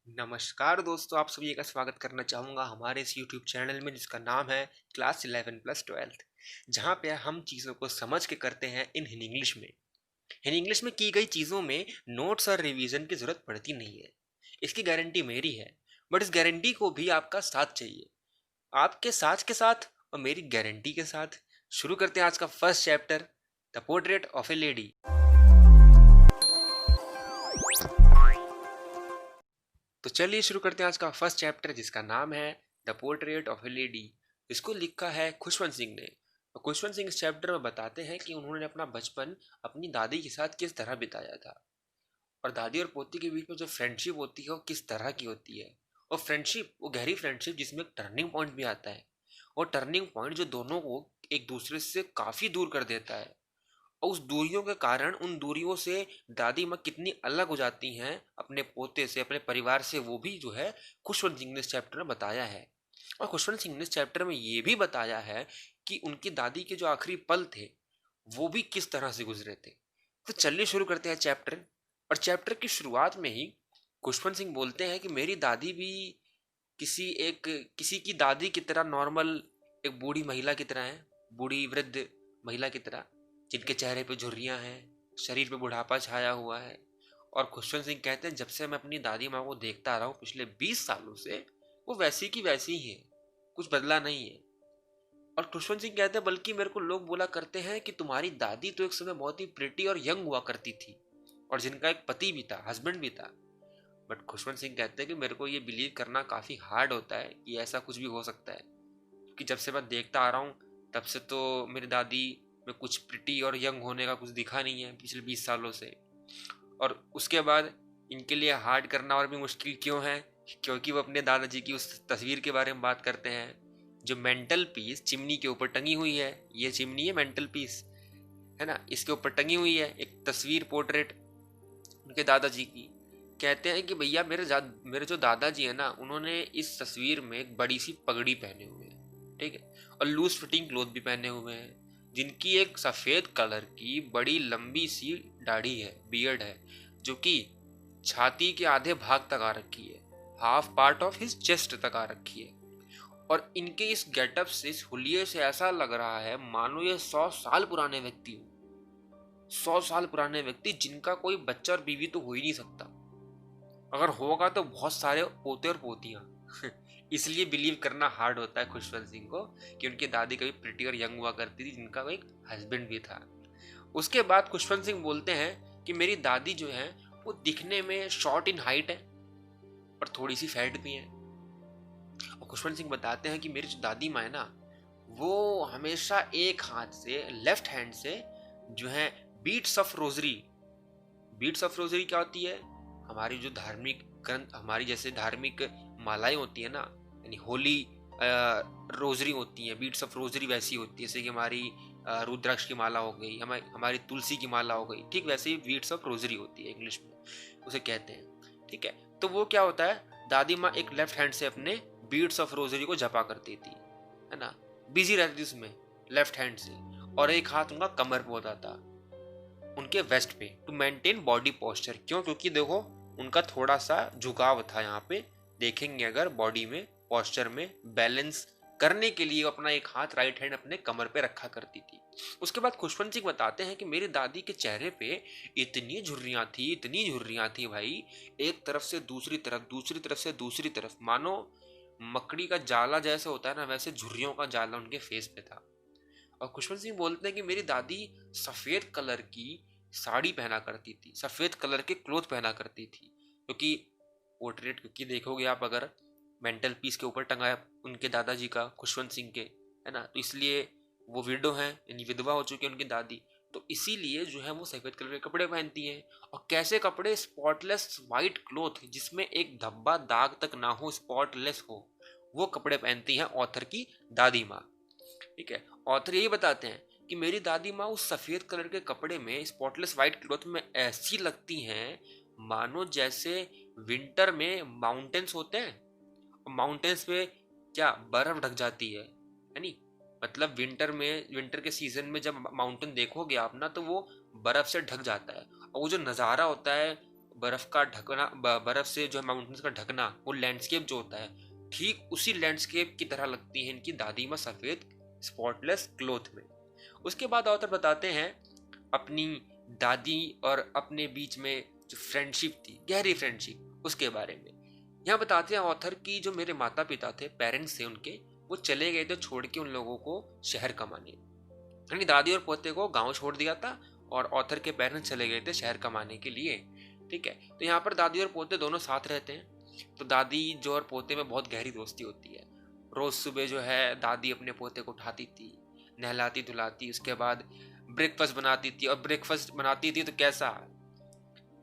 नमस्कार दोस्तों, आप सभी का स्वागत करना चाहूँगा हमारे इस यूट्यूब चैनल में जिसका नाम है क्लास 11 प्लस 12, जहाँ पे हम चीज़ों को समझ के करते हैं इन इंग्लिश में। इन इंग्लिश में की गई चीज़ों में नोट्स और रिवीजन की ज़रूरत पड़ती नहीं है। इसकी गारंटी मेरी है, बट इस गारंटी को भी आपका साथ चाहिए। आपके साथ के साथ और मेरी गारंटी के साथ शुरू करते हैं आज का first chapter, the portrait of A lady. तो चलिए शुरू करते हैं आज का फर्स्ट चैप्टर जिसका नाम है the portrait of A lady. इसको लिखा है खुशवंत सिंह ने। और खुशवंत सिंह इस चैप्टर में बताते हैं कि उन्होंने अपना बचपन अपनी दादी के साथ किस तरह बिताया था, और दादी और पोती के बीच में जो फ्रेंडशिप होती है वो किस तरह की होती है। और फ्रेंडशिप वो गहरी फ्रेंडशिप जिसमें एक टर्निंग पॉइंट भी आता है, और टर्निंग पॉइंट जो दोनों को एक दूसरे से काफ़ी दूर कर देता है। और उस दूरियों के कारण उन दूरियों से दादी माँ कितनी अलग हो जाती हैं अपने पोते से, अपने परिवार से, वो भी जो है खुशवंत सिंह ने इस चैप्टर में बताया है। और खुशवंत सिंह ने इस चैप्टर में ये भी बताया है कि उनकी दादी के जो आखिरी पल थे वो भी किस तरह से गुजरे थे। तो चलिए शुरू करते हैं चैप्टर। और चैप्टर की शुरुआत में ही खुशवंत सिंह बोलते हैं कि मेरी दादी भी किसी की दादी की तरह नॉर्मल एक बूढ़ी महिला की तरह है, बूढ़ी वृद्ध महिला की तरह, जिनके चेहरे पे झुर्रियां हैं, शरीर पे बुढ़ापा छाया हुआ है। और खुशवंत सिंह कहते हैं जब से मैं अपनी दादी माँ को देखता आ रहा हूँ पिछले 20 सालों से, वो वैसी की वैसी ही है, कुछ बदला नहीं है। और खुशवंत सिंह कहते हैं बल्कि मेरे को लोग बोला करते हैं कि तुम्हारी दादी तो एक समय बहुत ही प्रिटी और यंग हुआ करती थी, और जिनका एक पति भी था, हस्बैंड भी था। बट खुशवंत सिंह कहते हैं कि मेरे को ये बिलीव करना काफ़ी हार्ड होता है कि ऐसा कुछ भी हो सकता है, क्योंकि जब से मैं देखता आ रहा हूँ तब से तो मेरी दादी में कुछ प्रिटी और यंग होने का कुछ दिखा नहीं है पिछले 20 सालों से। और उसके बाद इनके लिए हार्ड करना और भी मुश्किल क्यों है, क्योंकि वो अपने दादाजी की उस तस्वीर के बारे में बात करते हैं जो मेंटल पीस चिमनी के ऊपर टंगी हुई है। ये चिमनी है मेंटल पीस, है ना, इसके ऊपर टंगी हुई है एक तस्वीर, पोर्ट्रेट उनके दादाजी की। कहते हैं कि भैया मेरे जो दादाजी है ना, उन्होंने इस तस्वीर में एक बड़ी सी पगड़ी पहने हुए हैं, ठीक है, और लूज फिटिंग क्लोथ भी पहने हुए हैं, जिनकी एक सफ़ेद कलर की बड़ी लंबी सी दाढ़ी है, बियर्ड है, जो कि छाती के आधे भाग तक आ रखी है, half part of his chest तक आ रखी है। और इनके इस गेटअप से, इस हुलिये से ऐसा लग रहा है मानो ये 100 साल पुराने व्यक्ति हो, 100 साल पुराने व्यक्ति जिनका कोई बच्चा और बीवी तो हो ही नहीं सकता, अगर होगा तो बहुत सारे पोते और पोतियां। इसलिए बिलीव करना हार्ड होता है खुशवंत सिंह को कि उनकी दादी कभी प्रिटी और यंग हुआ करती थी, जिनका एक हस्बैंड भी था। उसके बाद खुशवंत सिंह बोलते हैं कि मेरी दादी जो है वो दिखने में शॉर्ट इन हाइट है और थोड़ी सी फैट भी है। और खुशवंत सिंह बताते हैं कि मेरी जो दादी माँ है ना, वो हमेशा एक हाथ से, लेफ्ट हैंड से जो है beads of rosary, beads of rosary क्या होती है, हमारी जो धार्मिक ग्रंथ, हमारी जैसे धार्मिक मालाएं होती है ना, यानी होली रोजरी होती है, बीट्स ऑफ रोजरी वैसी होती है, जैसे कि हमारी रुद्राक्ष की माला हो गई, हमारी तुलसी की माला हो गई, ठीक वैसे ही बीट्स ऑफ रोजरी होती है, इंग्लिश में उसे कहते हैं, ठीक है। तो वो क्या होता है, दादी माँ एक लेफ्ट हैंड से अपने बीट्स ऑफ रोजरी को जपा करती थी, है ना, बिजी रहती थी उसमें लेफ्ट हैंड से, और एक हाथ उनका कमर पे होता था, उनके वेस्ट पे, टू मेंटेन बॉडी पोस्चर। क्यों? क्योंकि देखो उनका थोड़ा सा झुकाव था यहाँ पे, देखेंगे अगर बॉडी में, पोस्चर में बैलेंस करने के लिए अपना एक हाथ, राइट हैंड अपने कमर पे रखा करती थी। उसके बाद खुशवंत सिंह बताते हैं कि मेरी दादी के चेहरे पे इतनी झुर्रियां थी, इतनी झुर्रियां थी भाई, एक तरफ से दूसरी तरफ, दूसरी तरफ से दूसरी तरफ, मानो मकड़ी का जाला जैसे होता है ना, वैसे झुर्रियों का जाला उनके फेस पे था। और खुशवंत सिंह बोलते हैं कि मेरी दादी सफ़ेद कलर की साड़ी पहना करती थी, सफ़ेद कलर के क्लोथ पहना करती थी, क्योंकि पोर्ट्रेट, क्योंकि देखोगे आप अगर, मेंटल पीस के ऊपर टंगा है उनके दादाजी का, खुशवंत सिंह के, है ना, तो इसलिए वो विडो हैं, यानी विधवा हो चुकी है उनकी दादी, तो इसीलिए जो है वो सफ़ेद कलर के कपड़े पहनती हैं। और कैसे कपड़े, स्पॉटलेस वाइट क्लोथ जिसमें एक धब्बा दाग तक ना हो, स्पॉटलेस हो, वो कपड़े पहनती हैं ऑथर की दादी माँ, ठीक है। ऑथर यही बताते हैं कि मेरी दादी माँ उस सफ़ेद कलर के कपड़े में, स्पॉटलेस वाइट क्लॉथ में ऐसी लगती हैं मानो जैसे विंटर में माउंटेन्स होते हैं, माउंटेन्स पे क्या बर्फ ढक जाती है, यानी मतलब विंटर में, विंटर के सीजन में जब माउंटेन देखोगे आप ना, तो वो बर्फ से ढक जाता है, और वो जो नज़ारा होता है बर्फ का ढकना, बर्फ से जो है माउंटेन्स का ढकना, वो लैंडस्केप जो होता है, ठीक उसी लैंडस्केप की तरह लगती है इनकी दादी माँ सफेद स्पॉटलेस क्लोथ में। उसके बाद ऑथर बताते हैं अपनी दादी और अपने बीच में जो फ्रेंडशिप थी, गहरी फ्रेंडशिप, उसके बारे में। यहाँ बताते हैं ऑथर की जो मेरे माता पिता थे, पेरेंट्स थे उनके, वो चले गए थे छोड़ के उन लोगों को शहर कमाने, यानी दादी और पोते को गांव छोड़ दिया था और ऑथर के पेरेंट्स चले गए थे शहर कमाने के लिए। ठीक है, तो यहाँ पर दादी और पोते दोनों साथ रहते हैं। तो दादी जो और पोते में बहुत गहरी दोस्ती होती है। रोज सुबह जो है दादी अपने पोते को उठाती थी, नहलाती धुलाती, उसके बाद ब्रेकफास्ट बनाती थी। और ब्रेकफास्ट बनाती थी तो कैसा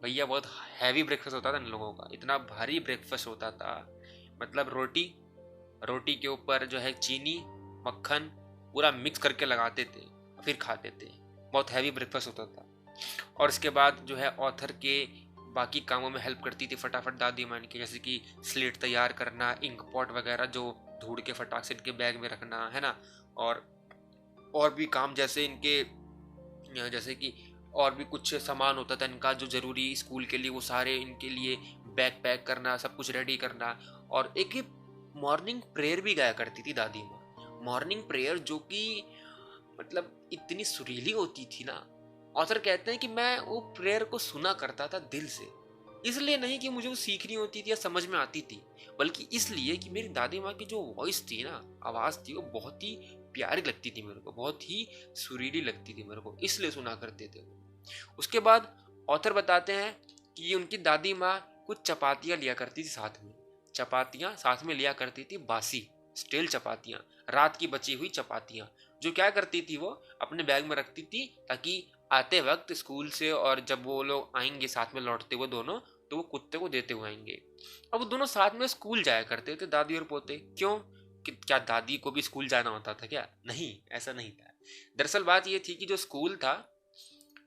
भैया, बहुत हैवी ब्रेकफास्ट होता था इन लोगों का, इतना भारी ब्रेकफास्ट होता था। मतलब रोटी, रोटी के ऊपर जो है चीनी मक्खन पूरा मिक्स करके लगाते थे, फिर खाते थे। बहुत हैवी ब्रेकफास्ट होता था। और इसके बाद जो है ऑथर के बाकी कामों में हेल्प करती थी फटाफट दादी माँ की, जैसे कि स्लेट तैयार करना, इंक पॉट वगैरह जो ढूंढ के फटाक से इनके बैग में रखना, है ना। और भी काम, जैसे इनके, जैसे कि और भी कुछ सामान होता था इनका जो जरूरी स्कूल के लिए, वो सारे इनके लिए बैग पैक करना, सब कुछ रेडी करना। और एक मॉर्निंग प्रेयर भी गाया करती थी दादी माँ। मॉर्निंग प्रेयर जो कि मतलब इतनी सुरीली होती थी ना। ऑथर कहते हैं कि मैं वो प्रेयर को सुना करता था दिल से, इसलिए नहीं कि मुझे वो सीखनी होती थी या समझ में आती थी, बल्कि इसलिए कि मेरी दादी माँ की जो वॉइस थी ना, आवाज़ थी, वो बहुत ही प्यारी लगती थी मेरे को, बहुत ही सुरीली लगती थी मेरे को, इसलिए सुना करते थे वो। उसके बाद ऑथर बताते हैं कि उनकी दादी माँ कुछ चपातियाँ लिया करती थी साथ में, चपातियाँ साथ में लिया करती थी, बासी स्टील चपातियाँ, रात की बची हुई चपातियाँ, जो क्या करती थी वो अपने बैग में रखती थी, ताकि आते वक्त स्कूल से और जब वो लोग आएंगे साथ में लौटते हुए दोनों, तो वो कुत्ते को देते हुए आएंगे। अब वो दोनों साथ में स्कूल जाया करते थे, दादी और पोते। क्यों? कि क्या दादी को भी स्कूल जाना होता था क्या? नहीं, ऐसा नहीं था। दरअसल बात ये थी कि जो स्कूल था,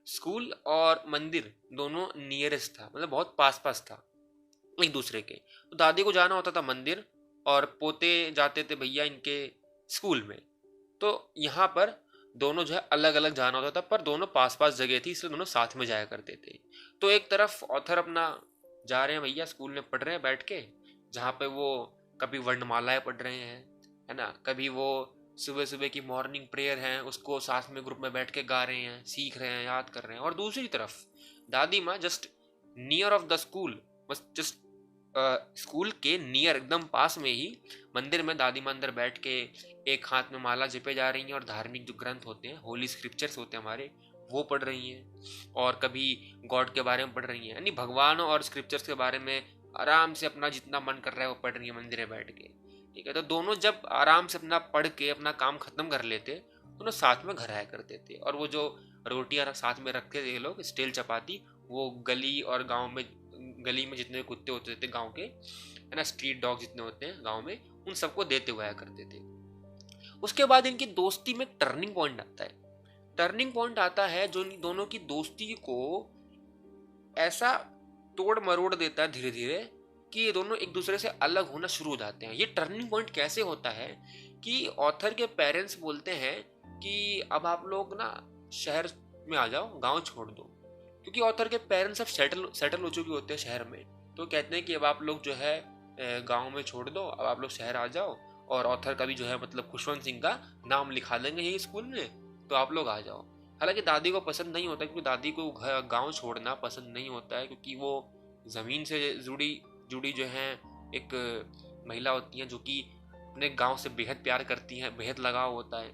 स्कूल और मंदिर दोनों नियरेस्ट था, मतलब बहुत पास पास था एक दूसरे के। तो दादी को जाना होता था मंदिर और पोते जाते थे भैया इनके स्कूल में। तो यहाँ पर दोनों जो है अलग अलग जाना होता था, पर दोनों पास पास जगह थी, इसलिए दोनों साथ में जाया करते थे। तो एक तरफ ऑथर अपना जा रहे हैं भैया, स्कूल में पढ़ रहे हैं बैठ के, जहाँ पे वो कभी वर्णमालाएं पढ़ रहे हैं, है ना, कभी वो सुबह सुबह की मॉर्निंग प्रेयर है उसको साथ में ग्रुप में बैठ के गा रहे हैं, सीख रहे हैं, याद कर रहे हैं। और दूसरी तरफ दादी माँ just near of the school, बस जस्ट स्कूल के नियर एकदम पास में ही मंदिर में दादी माँ अंदर बैठ के एक हाथ में माला जपे जा रही हैं और धार्मिक जो ग्रंथ होते हैं, होली स्क्रिप्चर्स होते हैं हमारे, वो पढ़ रही हैं। और कभी गॉड के बारे में पढ़ रही हैं, यानी भगवान और स्क्रिप्चर्स के बारे में आराम से अपना जितना मन कर रहा है वो पढ़ रही है मंदिर में बैठ के। ठीक है, तो दोनों जब आराम से अपना पढ़ के अपना काम खत्म कर लेते, दोनों साथ में घर आया करते थे। और वो जो रोटियां साथ में रखते थे ये लोग, स्टील चपाती, वो गली और गांव में, गली में जितने कुत्ते होते थे गांव के, है ना, स्ट्रीट डॉग जितने होते हैं गांव में, उन सबको देते हुए आया करते थे। उसके बाद इनकी दोस्ती में टर्निंग पॉइंट आता है। टर्निंग पॉइंट आता है जो इन दोनों की दोस्ती को ऐसा तोड़ मरोड़ देता है धीरे धीरे कि ये दोनों एक दूसरे से अलग होना शुरू हो जाते हैं। ये टर्निंग पॉइंट कैसे होता है कि ऑथर के पेरेंट्स बोलते हैं कि अब आप लोग ना शहर में आ जाओ, गांव छोड़ दो, क्योंकि ऑथर के पेरेंट्स अब सेटल हो चुके होते हैं शहर में। तो कहते हैं कि अब आप लोग जो है गांव में छोड़ दो, अब आप लोग शहर आ जाओ, और ऑथर का भी जो है मतलब खुशवंत सिंह का नाम लिखा देंगे यही स्कूल में, तो आप लोग आ जाओ। हालांकि दादी को पसंद नहीं होता, क्योंकि दादी को गांव छोड़ना पसंद नहीं होता है, क्योंकि वो ज़मीन से जुड़ी जुड़ी जो है एक महिला होती हैं, जो कि अपने गांव से बेहद प्यार करती हैं, बेहद लगाव होता है,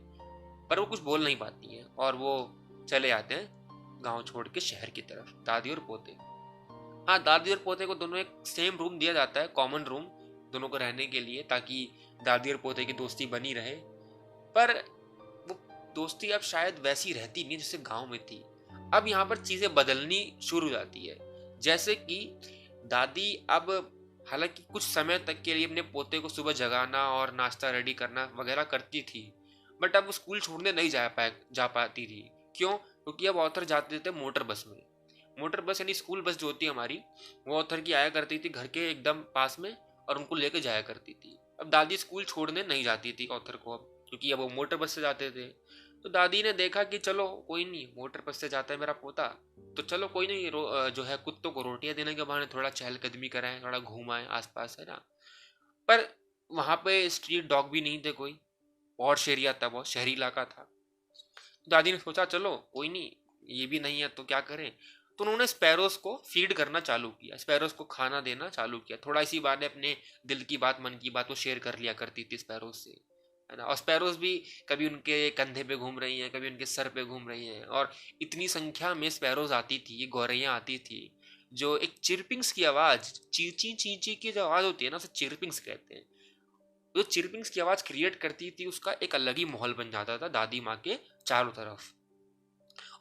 पर वो कुछ बोल नहीं पाती हैं और वो चले आते हैं गांव छोड़ के शहर की तरफ, दादी और पोते। हाँ, दादी और पोते को दोनों एक सेम रूम दिया जाता है, कॉमन रूम दोनों को रहने के लिए, ताकि दादी और पोते की दोस्ती बनी रहे। पर वो दोस्ती अब शायद वैसी रहती नहीं जैसे गांव में थी। अब यहाँ पर चीजें बदलनी शुरू हो जाती है। जैसे कि दादी अब हालांकि कुछ समय तक के लिए अपने पोते को सुबह जगाना और नाश्ता रेडी करना वगैरह करती थी, बट अब वो स्कूल छोड़ने नहीं जा पाती थी। क्यों? क्योंकि अब ऑथर जाते थे मोटर बस में। मोटर बस यानी स्कूल बस जो होती है हमारी, वो ऑथर की आया करती थी घर के एकदम पास में और उनको लेके जाया करती थी। अब दादी स्कूल छोड़ने नहीं जाती थी ऑथर को अब, क्योंकि अब वो मोटर बस से जाते थे। तो दादी ने देखा कि चलो कोई नहीं, मोटर पर से जाता है मेरा पोता, तो चलो कोई नहीं, जो है कुत्तों को रोटियां देने के बहाने थोड़ा चहलकदमी कराएं, थोड़ा घुमाएं आसपास, है ना। पर वहां पे स्ट्रीट डॉग भी नहीं थे कोई, पॉश एरिया था, बहुत शहरी इलाका था। दादी ने सोचा चलो कोई नहीं, ये भी नहीं है तो क्या करें। तो उन्होंने स्पैरोज को फीड करना चालू किया, स्पैरोज को खाना देना चालू किया। थोड़ा इसी बात ने अपने दिल की बात, मन की बात को शेयर कर लिया करती थी स्पैरोज से, है ना। और स्पैरोज भी कभी उनके कंधे पे घूम रही हैं, कभी उनके सर पे घूम रही हैं, और इतनी संख्या में स्पैरोज आती थी, गौरैया आती थी, जो एक चिरपिंग्स की आवाज, चींची चींची की जो आवाज होती है ना, उसे चिरपिंग्स कहते हैं। जो चिरपिंग्स की आवाज क्रिएट करती थी, उसका एक अलग ही माहौल बन जाता था दादी माँ के चारों तरफ।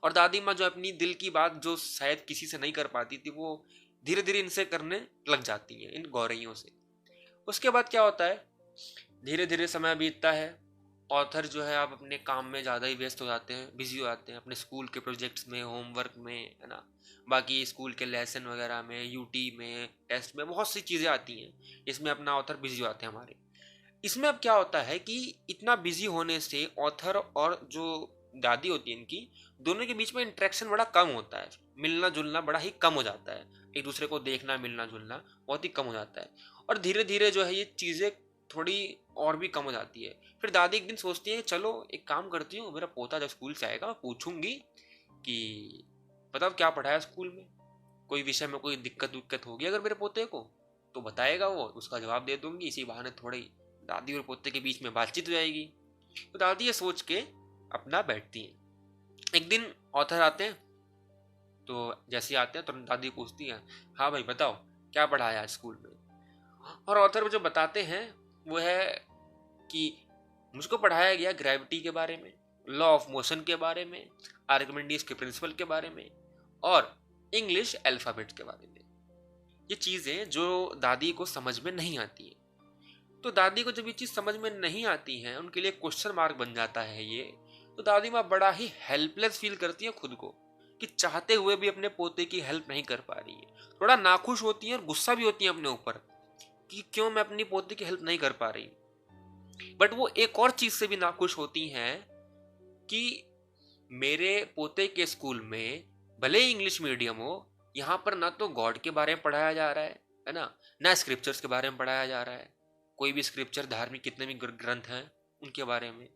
और दादी माँ जो अपनी दिल की बात जो शायद किसी से नहीं कर पाती थी, वो धीरे धीरे इनसे करने लग जाती हैं, इन गौरैयों से। उसके बाद क्या होता है, धीरे धीरे समय बीतता है। ऑथर जो है आप अपने काम में ज़्यादा ही व्यस्त हो जाते हैं, बिजी हो जाते हैं, अपने स्कूल के प्रोजेक्ट्स में, होमवर्क में, है ना, बाकी स्कूल के लेसन वगैरह में, यूटी में, टेस्ट में, बहुत सी चीज़ें आती हैं, इसमें अपना ऑथर बिजी हो जाते हैं हमारे। इसमें अब क्या होता है कि इतना बिजी होने से ऑथर और जो दादी होती है इनकी, दोनों के बीच में इंटरेक्शन बड़ा कम होता है, मिलना जुलना बड़ा ही कम हो जाता है, एक दूसरे को देखना, मिलना जुलना बहुत ही कम हो जाता है। और धीरे धीरे जो है ये चीज़ें थोड़ी और भी कम हो जाती है। फिर दादी एक दिन सोचती है चलो एक काम करती हूँ, मेरा पोता जब स्कूल से आएगा मैं पूछूंगी कि बताओ क्या पढ़ाया स्कूल में, कोई विषय में कोई दिक्कत विक्कत होगी अगर मेरे पोते को तो बताएगा, वो उसका जवाब दे दूंगी, इसी बहाने थोड़ी दादी और पोते के बीच में बातचीत हो जाएगी। तो दादी ये सोच के अपना बैठती हैं। एक दिन ऑथर आते हैं, तो जैसे आते हैं तो दादी पूछती है हाँ भाई बताओ क्या पढ़ाया आज स्कूल में। और ऑथर जो बताते हैं वो है कि मुझको पढ़ाया गया ग्रेविटी के बारे में, लॉ ऑफ मोशन के बारे में, आर्किमिडीज के प्रिंसिपल के बारे में, और इंग्लिश अल्फाबेट के बारे में। ये चीज़ें जो दादी को समझ में नहीं आती है। तो दादी को जब ये चीज़ समझ में नहीं आती है, उनके लिए क्वेश्चन मार्क बन जाता है ये। तो दादी माँ बड़ा ही हेल्पलेस फील करती है खुद को, कि चाहते हुए भी अपने पोते की हेल्प नहीं कर पा रही है। थोड़ा नाखुश होती है और गुस्सा भी होती है अपने ऊपर कि क्यों मैं अपनी पोते की हेल्प नहीं कर पा रही। बट वो एक और चीज से भी नाखुश होती हैं कि मेरे पोते के स्कूल में भले ही इंग्लिश मीडियम हो, यहाँ पर ना तो गॉड के बारे में पढ़ाया जा रहा है ना स्क्रिप्चर्स के बारे में पढ़ाया जा रहा है, कोई भी स्क्रिप्चर, धार्मिक कितने भी ग्रंथ हैं उनके बारे में।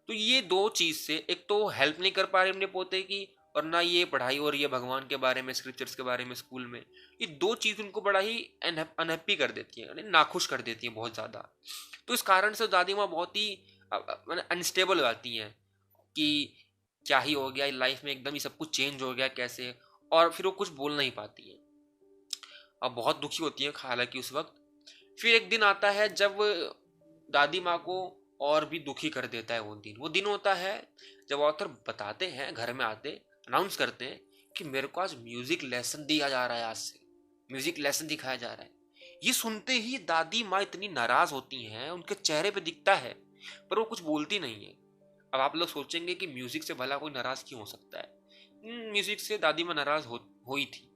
तो ये दो चीज से एक तो हेल्प नहीं कर पा रहे अपने पोते की, और ना ये पढ़ाई हो रही है भगवान के बारे में, स्क्रिप्चर्स के बारे में स्कूल में। ये दो चीज उनको बड़ा ही अनहैप्पी कर देती है, यानी नाखुश कर देती है बहुत ज्यादा। तो इस कारण से दादी माँ बहुत ही अनस्टेबल हो जाती हैं कि क्या ही हो गया लाइफ में, एकदम ही सब कुछ चेंज हो गया कैसे। और फिर वो कुछ बोल नहीं पाती है, अब बहुत दुखी होती है हालांकि उस वक्त। फिर एक दिन आता है जब दादी माँ को और भी दुखी कर देता है। वो दिन होता है जब ऑथर बताते हैं, घर में आते अनाउंस करते हैं कि मेरे को आज म्यूजिक लेसन दिया जा रहा है, आज से म्यूजिक लेसन दिखाया जा रहा है। ये सुनते ही दादी माँ इतनी नाराज होती हैं, उनके चेहरे पे दिखता है, पर वो कुछ बोलती नहीं है। अब आप लोग सोचेंगे कि म्यूजिक से भला कोई नाराज क्यों हो सकता है। म्यूजिक से दादी माँ नाराज हुई थी।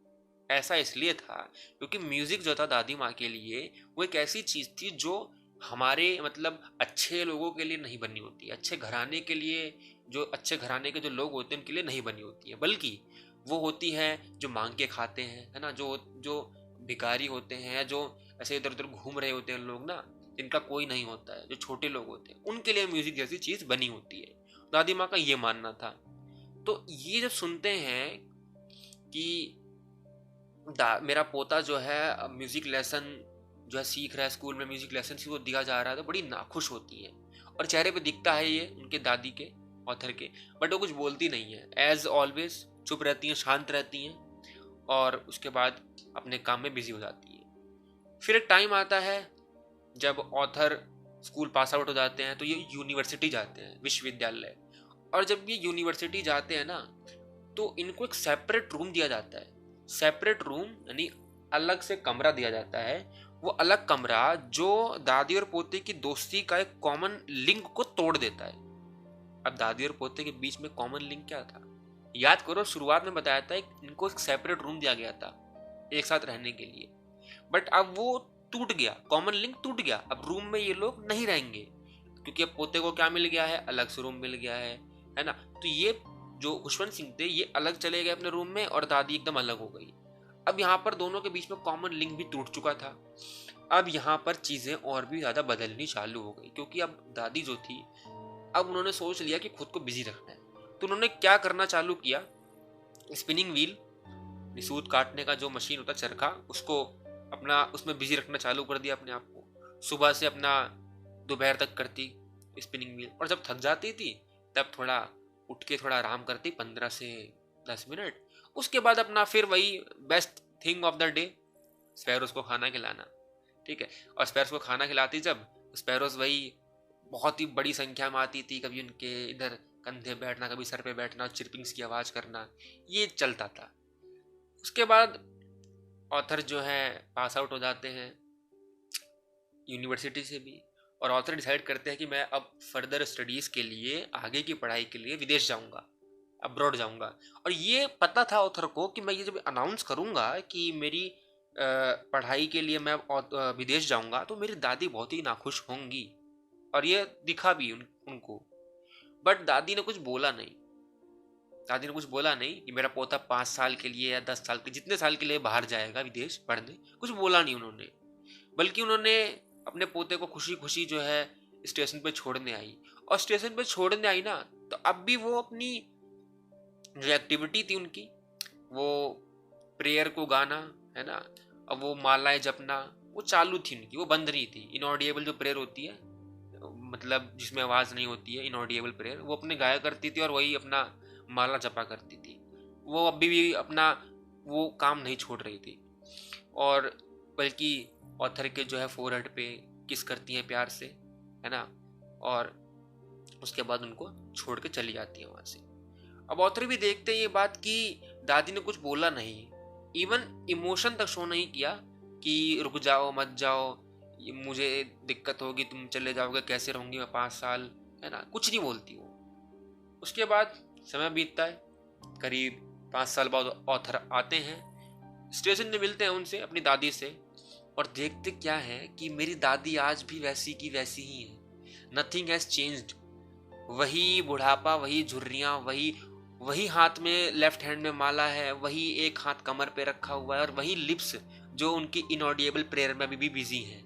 ऐसा इसलिए था क्योंकि म्यूजिक जो था दादी माँ के लिए वो एक ऐसी चीज थी जो हमारे मतलब अच्छे लोगों के लिए नहीं बनी होती है, अच्छे घराने के लिए, जो अच्छे घराने के जो लोग होते हैं उनके लिए नहीं बनी होती है, बल्कि वो होती है जो मांग के खाते हैं, है ना, जो जो भिखारी होते हैं, जो ऐसे इधर उधर घूम रहे होते हैं लोग ना, जिनका कोई नहीं होता है, जो छोटे लोग होते हैं, उनके लिए म्यूजिक जैसी चीज बनी होती है। दादी माँ का ये मानना था। तो ये जब सुनते हैं कि मेरा पोता जो है म्यूजिक लेसन जो है सीख रहा है, स्कूल में म्यूजिक लेसन को दिया जा रहा है, तो बड़ी नाखुश होती है। और चेहरे पे दिखता है ये उनके दादी के, ऑथर के, बट वो कुछ बोलती नहीं है, एज ऑलवेज चुप रहती हैं, शांत रहती हैं, और उसके बाद अपने काम में बिजी हो जाती है। फिर एक टाइम आता है जब ऑथर स्कूल पास आउट हो जाते हैं, तो ये यूनिवर्सिटी जाते हैं, विश्वविद्यालय। और जब ये यूनिवर्सिटी जाते हैं ना, तो इनको एक सेपरेट रूम दिया जाता है। सेपरेट रूम यानी अलग से कमरा दिया जाता है। वो अलग कमरा जो दादी और पोते की दोस्ती का एक कॉमन लिंक को तोड़ देता है। अब दादी और पोते के बीच में कॉमन लिंक क्या था, याद करो, शुरुआत में बताया था इनको एक सेपरेट रूम दिया गया था एक साथ रहने के लिए, बट अब वो टूट गया, कॉमन लिंक टूट गया। अब रूम में ये लोग नहीं रहेंगे, क्योंकि अब पोते को क्या मिल गया है, अलग से रूम मिल गया है, है ना। तो ये जो खुशवंत सिंह थे ये अलग चले गए अपने रूम में और दादी एकदम अलग हो गई। अब यहाँ पर दोनों के बीच में कॉमन लिंक भी टूट चुका था। अब यहाँ पर चीजें और भी ज्यादा बदलनी चालू हो गई, क्योंकि अब दादी जो थी, अब उन्होंने सोच लिया कि खुद को बिजी रखना है। तो उन्होंने क्या करना चालू किया, स्पिनिंग व्हील, सूत काटने का जो मशीन होता चरखा, उसको अपना उसमें बिजी रखना चालू कर दिया अपने आप को। सुबह से अपना दोपहर तक करती स्पिनिंग व्हील, और जब थक जाती थी तब थोड़ा उठ के थोड़ा आराम करती 15 से 10 मिनट। उसके बाद अपना फिर वही best thing of the day, sparrows को खाना खिलाना। ठीक है, और स्पैरोज को खाना खिलाती जब, स्पैरोज वही बहुत ही बड़ी संख्या में आती थी, कभी उनके इधर कंधे बैठना, कभी सर पे बैठना, चिरपिंग्स की आवाज करना, ये चलता था। उसके बाद ऑथर जो है पास आउट हो जाते हैं यूनिवर्सिटी से भी, और ऑथर डिसाइड करते हैं कि मैं अब फर्दर स्टडीज के लिए, आगे की पढ़ाई के लिए विदेश जाऊंगा, अब्रॉड जाऊंगा। और ये पता था ऑथर को कि मैं ये जब अनाउंस करूंगा कि मेरी पढ़ाई के लिए मैं विदेश जाऊंगा तो मेरी दादी बहुत ही नाखुश होंगी, और ये दिखा भी उनको। बट दादी ने कुछ बोला नहीं। दादी ने कुछ बोला नहीं कि मेरा पोता 5 साल के लिए या 10 साल के, जितने साल के लिए बाहर जाएगा विदेश पढ़ने, कुछ बोला नहीं उन्होंने। बल्कि उन्होंने अपने पोते को खुशी खुशी जो है स्टेशन पे छोड़ने आई। और स्टेशन पे छोड़ने आई ना, तो अब भी वो अपनी जो एक्टिविटी थी उनकी, वो प्रेयर को गाना, है ना, अब वो मालाएं जपना, वो चालू थी उनकी, वो बंद नहीं थी। इनऑडिएबल जो प्रेयर होती है, मतलब जिसमें आवाज नहीं होती है, इनऑडिएबल प्रेयर, वो अपने गाया करती थी और वही अपना माला जपा करती थी। वो अभी भी अपना वो काम नहीं छोड़ रही थी, और बल्कि ऑथर के जो है फोरहेड पे किस करती हैं प्यार से, है ना, और उसके बाद उनको छोड़ के चली जाती है वहां से। अब ऑथर भी देखते हैं ये बात कि दादी ने कुछ बोला नहीं, इवन इमोशन तक शो नहीं किया कि रुक जाओ मत जाओ, मुझे दिक्कत होगी, तुम चले जाओगे, कैसे रहूंगी मैं 5 साल, है ना, कुछ नहीं बोलती वो। उसके बाद समय बीतता है, करीब 5 साल बाद ऑथर आते हैं, स्टेशन में मिलते हैं उनसे, अपनी दादी से, और देखते क्या है कि मेरी दादी आज भी वैसी की वैसी ही है। Nothing has changed. वही बुढ़ापा, वही झुर्रियां, वही वही हाथ में लेफ्ट हैंड में माला है, वही एक हाथ कमर पे रखा हुआ है, और वही लिप्स जो उनकी इनऑडिएबल प्रेयर में भी बिजी हैं।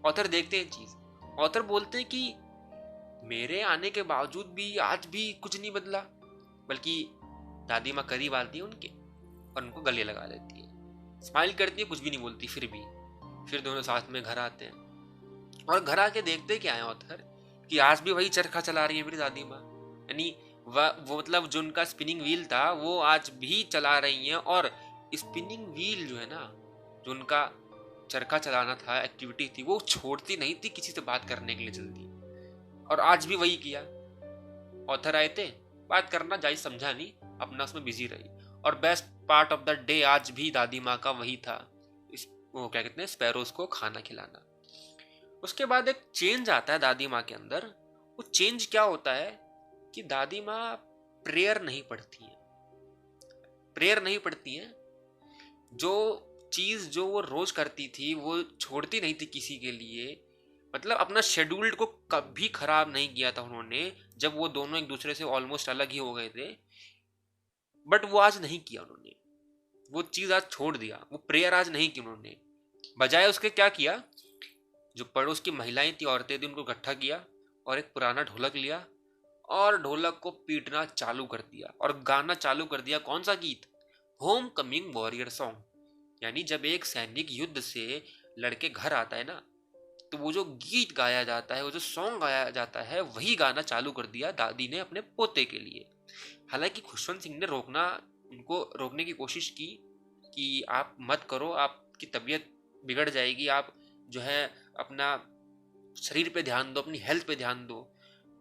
ऑथर देखते हैं चीज, ऑथर बोलते हैं कि मेरे आने के बावजूद भी आज भी कुछ नहीं बदला। बल्कि दादी माँ करीब आती है उनके और उनको गले लगा लेती है, स्माइल करती है, कुछ भी नहीं बोलती। फिर दोनों साथ में घर आते हैं, और घर आके देखते क्या है ऑथर कि आज भी वही चरखा चला रही है मेरी दादी माँ। यानी वो मतलब जो उनका स्पिनिंग व्हील था वो आज भी चला रही हैं, और स्पिनिंग व्हील जो है ना, जो उनका चरखा चलाना था, एक्टिविटी थी, वो छोड़ती नहीं थी किसी से बात करने के लिए जल्दी, और आज भी वही किया। ऑथर आए थे, बात करना जायज समझा नहीं, अपना उसमें बिजी रही। और best part of the day आज भी दादी माँ का वही था, वो क्या कहते हैं, स्पैरोज को खाना खिलाना। उसके बाद एक चेंज आता है दादी माँ के अंदर। वो चेंज क्या होता है कि दादी माँ प्रेयर नहीं पढ़ती है। प्रेयर नहीं पढ़ती है, जो चीज जो वो रोज करती थी वो छोड़ती नहीं थी किसी के लिए। मतलब अपना शेड्यूल्ड को कभी खराब नहीं किया था उन्होंने, जब वो दोनों एक दूसरे से ऑलमोस्ट अलग ही हो गए थे। बट वो आज नहीं किया उन्होंने, वो चीज आज छोड़ दिया, वो प्रेयर आज नहीं की उन्होंने। बजाय उसके क्या किया, जो पड़ोस की महिलाएं थी, औरतें थी, उनको इकट्ठा किया और एक पुराना ढोलक लिया और ढोलक को पीटना चालू कर दिया और गाना चालू कर दिया। कौन सा गीत? Home coming warrior song. यानी जब एक सैनिक युद्ध से लड़के घर आता है ना, तो वो जो गीत गाया जाता है, वो जो सॉन्ग गाया जाता है, वही गाना चालू कर दिया दादी ने अपने पोते के लिए। हालांकि खुशवंत सिंह ने उनको रोकने की कोशिश की कि आप मत करो, आपकी तबीयत बिगड़ जाएगी, आप जो है अपना शरीर पे ध्यान दो, अपनी हेल्थ पे ध्यान दो।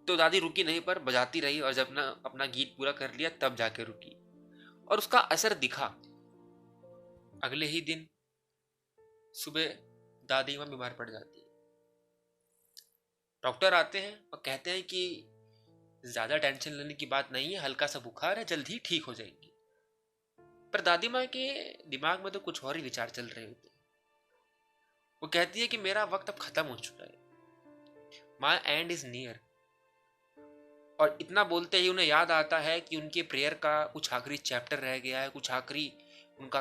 तो दादी रुकी नहीं, पर बजाती रही, और जब अपना अपना गीत पूरा कर लिया तब जाके रुकी, और उसका असर दिखा। अगले ही दिन सुबह दादी माँ बीमार पड़ जाती है। डॉक्टर आते हैं और कहते हैं कि ज्यादा टेंशन लेने की बात नहीं है, हल्का सा बुखार है, जल्द ही ठीक हो जाएगी। पर दादी माँ के दिमाग में तो कुछ और ही विचार चल रहे होते हैं। वो कहती है कि मेरा वक्त अब खत्म हो चुका है, माई एंड इज नियर। और इतना बोलते ही उन्हें याद आता है कि उनके प्रेयर का कुछ आखिरी चैप्टर रह गया है, कुछ आखिरी उनका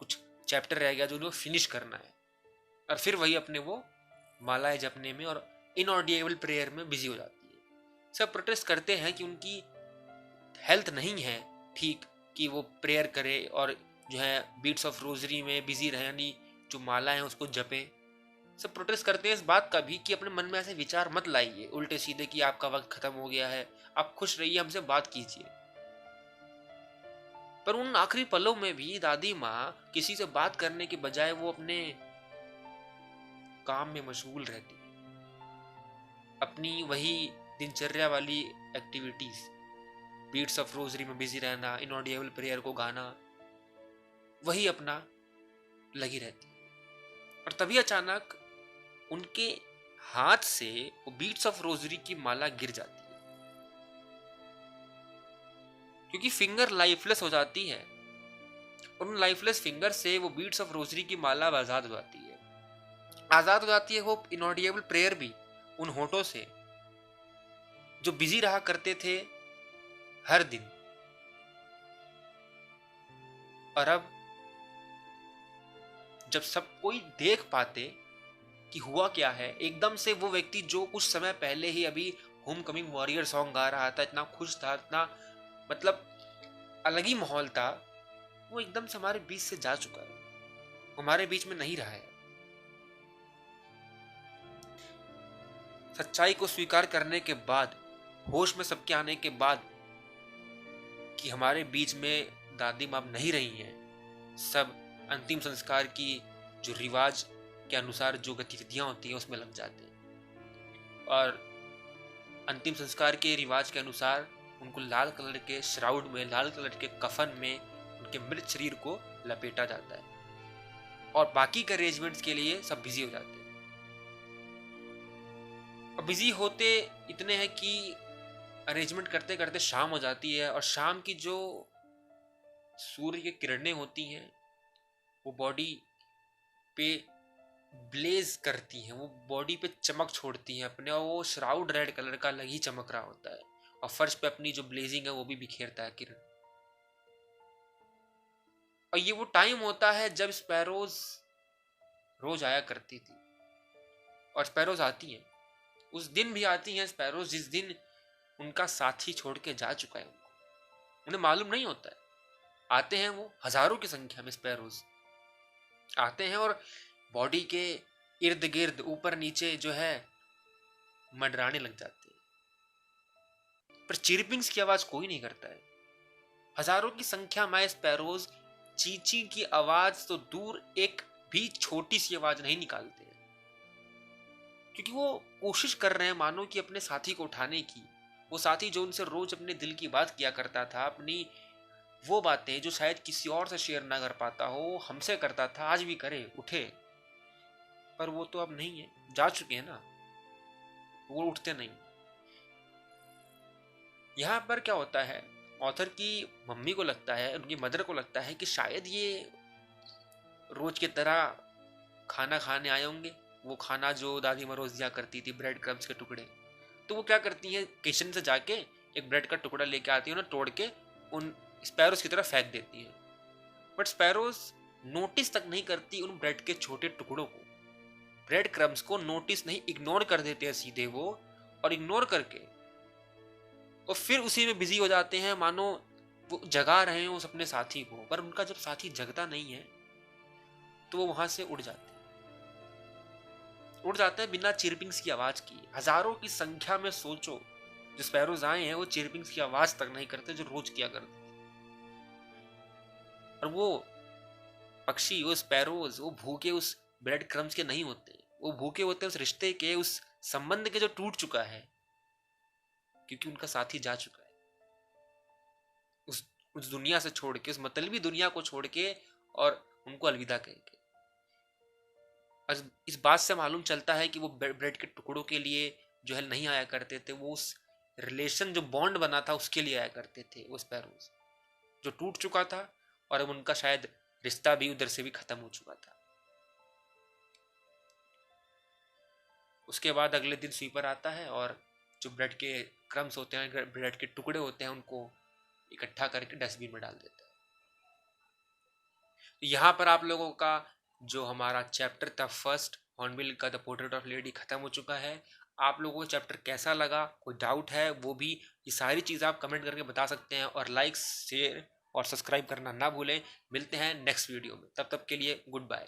कुछ चैप्टर रह गया जो उन्हें फिनिश करना है। और फिर वही अपने वो मालाएं जपने में और इनऑडिएबल प्रेयर में बिजी हो जाती है। सब प्रोटेस्ट करते हैं कि उनकी हेल्थ नहीं है ठीक कि वो प्रेयर करे और जो है बीट्स ऑफ रोजरी में बिजी रहे, यानी जो माला है उसको जपे। सब प्रोटेस्ट करते हैं इस बात का भी कि अपने मन में ऐसे विचार मत लाइए उल्टे सीधे कि आपका वक्त खत्म हो गया है, आप खुश रहिए, हमसे बात कीजिए। पर उन आखिरी पलों में भी दादी माँ किसी से बात करने के बजाय वो अपने काम में मशगूल रहती, अपनी वही दिनचर्या वाली एक्टिविटीज, बीट्स ऑफ रोजरी में बिजी रहना, इनऑडिएबल प्रेयर को गाना, वही अपना लगी रहती। और तभी अचानक उनके हाथ से वो बीट्स ऑफ रोजरी की माला गिर जाती है, क्योंकि फिंगर लाइफलेस हो जाती है। और उन लाइफलेस फिंगर से वो बीट्स ऑफ रोजरी की माला आजाद हो जाती है। आजाद हो जाती है वो इनऑडिएबल प्रेयर भी उन होठों से जो बिजी रहा करते थे हर दिन। और अब जब सब कोई देख पाते कि हुआ क्या है, एकदम से वो व्यक्ति जो कुछ समय पहले ही अभी होम कमिंग वॉरियर सॉन्ग गा रहा था, इतना खुश था, इतना मतलब अलग ही माहौल था, वो एकदम से हमारे बीच से जा चुका है, हमारे बीच में नहीं रहा है। सच्चाई को स्वीकार करने के बाद, होश में सबके आने के बाद कि हमारे बीच में दादी माँ नहीं रही हैं, सब अंतिम संस्कार की जो रिवाज के अनुसार जो गतिविधियां होती हैं उसमें लग जाते हैं। और अंतिम संस्कार के रिवाज के अनुसार उनको लाल कलर के श्राउड में, लाल कलर के कफन में उनके मृत शरीर को लपेटा जाता है और बाकी के अरेंजमेंट्स के लिए सब बिजी हो जाते हैं। और बिजी होते इतने हैं कि अरेंजमेंट करते करते शाम हो जाती है और शाम की जो सूर्य की किरणें होती हैं वो बॉडी पे ब्लेज करती हैं, वो बॉडी पे चमक छोड़ती हैं अपने, और वो श्राउड रेड कलर का अलग ही चमक रहा होता है और फर्श पे अपनी जो ब्लेजिंग है वो भी बिखेरता है किरण। और ये वो टाइम होता है जब स्पैरोज रोज आया करती थी, और स्पैरोज आती हैं, उस दिन भी आती हैं स्पैरोज जिस दिन उनका साथी छोड़ के जा चुका है। उन्हें मालूम नहीं होता है, आते हैं वो हजारों की संख्या में स्पैरोज आते हैं और बॉडी के इर्द गिर्द ऊपर नीचे जो है मंडराने लग जाते हैं, पर चिरपिंग्स की आवाज कोई नहीं करता है। हजारों की संख्या में स्पैरोज चींची की आवाज तो दूर एक भी छोटी सी आवाज नहीं निकालते हैं, क्योंकि वो कोशिश कर रहे हैं मानो कि अपने साथी को उठाने की। वो साथी जो उनसे रोज अपने दिल की बात किया करता था, अपनी वो बातें जो शायद किसी और से शेयर ना कर पाता हो, हमसे करता था, आज भी करे, उठे। पर वो तो अब नहीं है, जा चुके हैं ना, वो उठते नहीं। यहाँ पर क्या होता है, ऑथर की मम्मी को लगता है, उनकी मदर को लगता है कि शायद ये रोज की तरह खाना खाने आए होंगे, वो खाना जो दादी माँ रोज दिया करती थी, ब्रेड क्रम्स के टुकड़े। तो वो क्या करती हैं, किचन से जाके एक ब्रेड का टुकड़ा लेके आती है, उन्हें तोड़ के उन स्पैरोज की तरफ फेंक देती है। बट स्पैरोज नोटिस तक नहीं करती उन ब्रेड के छोटे टुकड़ों को, ब्रेड क्रम्स को नोटिस नहीं, इग्नोर कर देते हैं सीधे वो, और इग्नोर करके और फिर उसी में बिजी हो जाते हैं मानो वो जगा रहे हैं उस अपने साथी को। पर उनका जब साथी जगता नहीं है तो वो वहां से उड़ जाते हैं, उड़ जाते हैं बिना चिरपिंग्स की आवाज की। हजारों की संख्या में सोचो, जो स्पैरोज आए हैं वो चिरपिंग्स की आवाज तक नहीं करते जो रोज किया करते। और वो पक्षी, वो स्पैरोज, वो भूखे उस ब्रेड क्रम्स के नहीं होते, वो भूखे होते हैं उस रिश्ते के, उस संबंध के जो टूट चुका है, क्योंकि उनका साथी जा चुका है उस दुनिया से छोड़ के, उस मतलबी दुनिया को छोड़ के, और उनको अलविदा कह के। इस बात से मालूम चलता है कि वो ब्रेड के टुकड़ों के लिए जो है नहीं आया करते थे, वो उस रिलेशन जो बॉन्ड बना था उसके लिए आया करते थे, वो स्पैरोज जो टूट चुका था और अब उनका शायद रिश्ता भी उधर से भी खत्म हो चुका था। उसके बाद अगले दिन स्वीपर आता है और जो ब्रेड के क्रम्स होते हैं, ब्रेड के टुकड़े होते हैं, उनको इकट्ठा करके डस्टबिन में डाल देता है। तो यहाँ पर आप लोगों का जो हमारा चैप्टर था फर्स्ट हॉर्नबिल का द पोर्ट्रेट ऑफ लेडी खत्म हो चुका है। आप लोगों को चैप्टर कैसा लगा, कोई डाउट है वो भी, ये सारी चीज़ आप कमेंट करके बता सकते हैं। और लाइक, शेयर और सब्सक्राइब करना ना भूलें। मिलते हैं नेक्स्ट वीडियो में, तब तक के लिए गुड बाय।